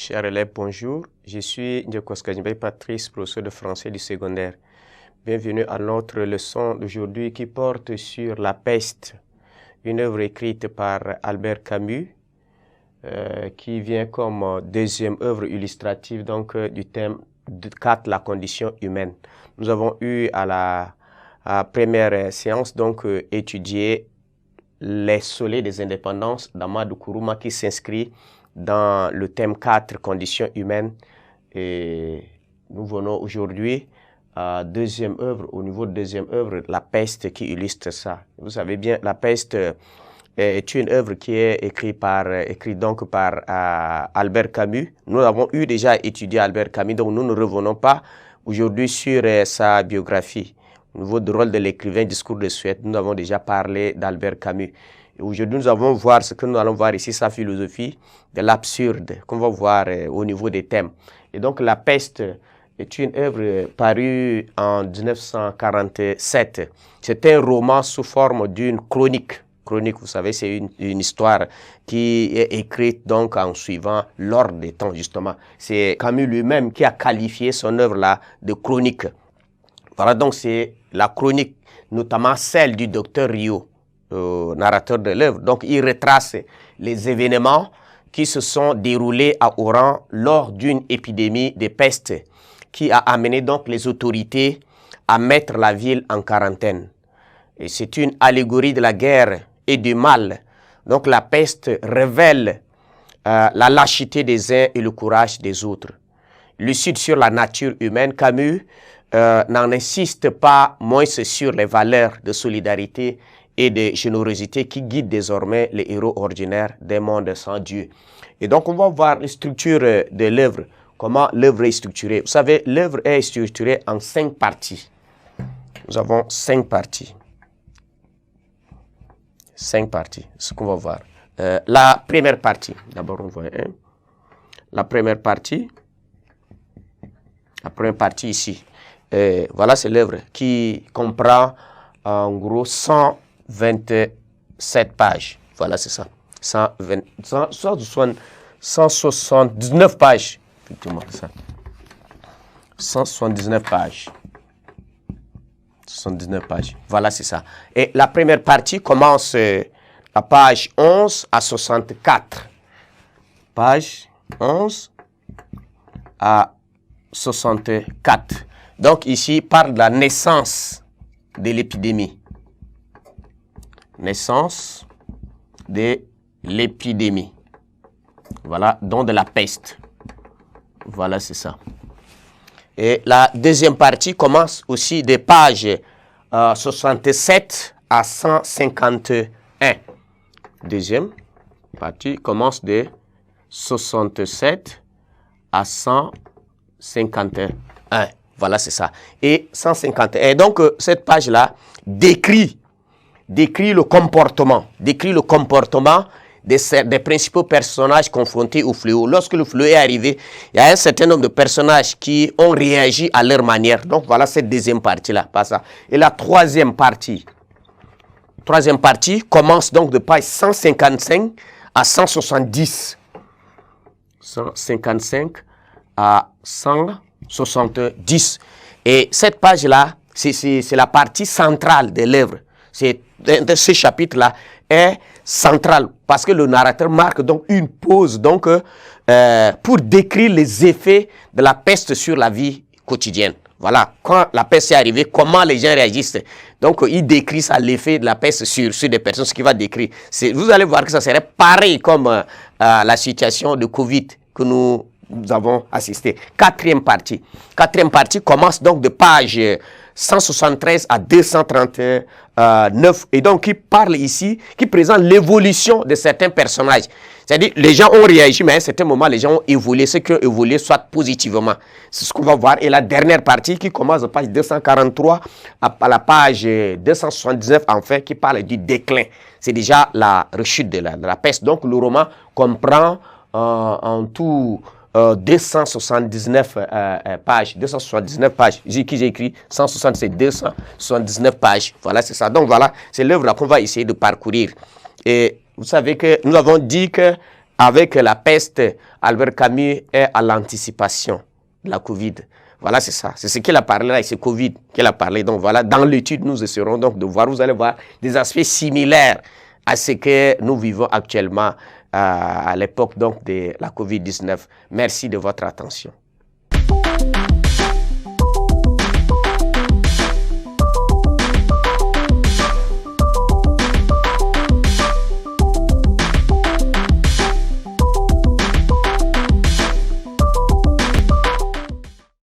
Chers élèves, bonjour. Je suis Ndjekoskajimbe Patrice, professeur de français du secondaire. Bienvenue à notre leçon d'aujourd'hui qui porte sur La peste, une œuvre écrite par Albert Camus, qui vient comme deuxième œuvre illustrative donc, du thème 4, la condition humaine. Nous avons eu à la première séance donc étudié les soleils des indépendances d'Amadou Kourouma qui s'inscrit dans le thème 4, conditions humaines. Et nous venons aujourd'hui à deuxième œuvre, au niveau de deuxième œuvre, La peste qui illustre ça. Vous savez bien, La peste est une œuvre qui est écrite par Albert Camus. Nous avons eu déjà étudié Albert Camus, donc nous ne revenons pas aujourd'hui sur sa biographie. Au niveau du rôle de l'écrivain, discours de Suède, nous avons déjà parlé d'Albert Camus. Aujourd'hui, nous allons voir ce que nous allons voir ici, sa philosophie de l'absurde, qu'on va voir au niveau des thèmes. Et donc, La peste est une œuvre parue en 1947. C'est un roman sous forme d'une chronique. Chronique, vous savez, c'est une histoire qui est écrite donc en suivant l'ordre des temps, justement. C'est Camus lui-même qui a qualifié son œuvre-là de chronique. Voilà, donc c'est la chronique, notamment celle du docteur Rio, narrateur de l'œuvre. Donc, il retrace les événements qui se sont déroulés à Oran lors d'une épidémie de peste qui a amené donc les autorités à mettre la ville en quarantaine. Et c'est une allégorie de la guerre et du mal. Donc, la peste révèle la lâcheté des uns et le courage des autres. Lucide sur la nature humaine, Camus n'en insiste pas moins sur les valeurs de solidarité et de générosité qui guident désormais les héros ordinaires des mondes sans Dieu. Et donc, on va voir la structure de l'œuvre, comment l'œuvre est structurée. Vous savez, l'œuvre est structurée en 5 parties. Nous avons 5 parties. 5 parties, ce qu'on va voir. La première partie, d'abord on voit la première partie ici. Voilà, c'est l'œuvre qui comprend en gros 127 pages. Voilà, c'est ça. 179 pages. Effectivement, ça. 179 pages. 79 pages. Voilà, c'est ça. Et la première partie commence à page 11 à 64. Page 11 à 64. Donc, ici, il parle de la naissance de l'épidémie. Naissance de l'épidémie. Voilà, donc de la peste. Voilà, c'est ça. Et la deuxième partie commence aussi des pages 67 à 151. Deuxième partie commence de 67 à 151. Voilà, c'est ça. Et 151. Et donc, cette page-là décrit le comportement des principaux personnages confrontés au fléau. Lorsque le fléau est arrivé, il y a un certain nombre de personnages qui ont réagi à leur manière. Donc, voilà cette deuxième partie-là. Pas ça. Et la troisième partie commence donc de page 155 à 170. 155 à 170. Et cette page-là, c'est la partie centrale de l'œuvre. Ce chapitre-là est central parce que le narrateur marque donc une pause donc, pour décrire les effets de la peste sur la vie quotidienne. Voilà, quand la peste est arrivée, comment les gens réagissent. Donc, il décrit ça, l'effet de la peste sur des personnes, ce qu'il va décrire. Vous allez voir que ça serait pareil comme la situation de Covid que nous avons assisté. Quatrième partie commence donc de page 173 à 239. Et donc, il parle ici, qui présente l'évolution de certains personnages. C'est-à-dire, les gens ont réagi, mais à un certain moment, les gens ont évolué, ce qui ont évolué, soit positivement. C'est ce qu'on va voir. Et la dernière partie, qui commence de page 243 à la page 279, en fait, qui parle du déclin. C'est déjà la rechute de la peste. Donc, le roman comprend en tout 279 pages. 279 pages. J'ai écrit 167, 279 pages. Voilà, c'est ça. Donc, voilà, c'est l'œuvre là qu'on va essayer de parcourir. Et vous savez que nous avons dit que avec la peste, Albert Camus est à l'anticipation de la Covid. Voilà, c'est ça. C'est ce qu'il a parlé là, et c'est Covid qu'il a parlé. Donc voilà, dans l'étude, nous essaierons donc de voir, vous allez voir des aspects similaires à ce que nous vivons actuellement à l'époque donc de la Covid-19. Merci de votre attention.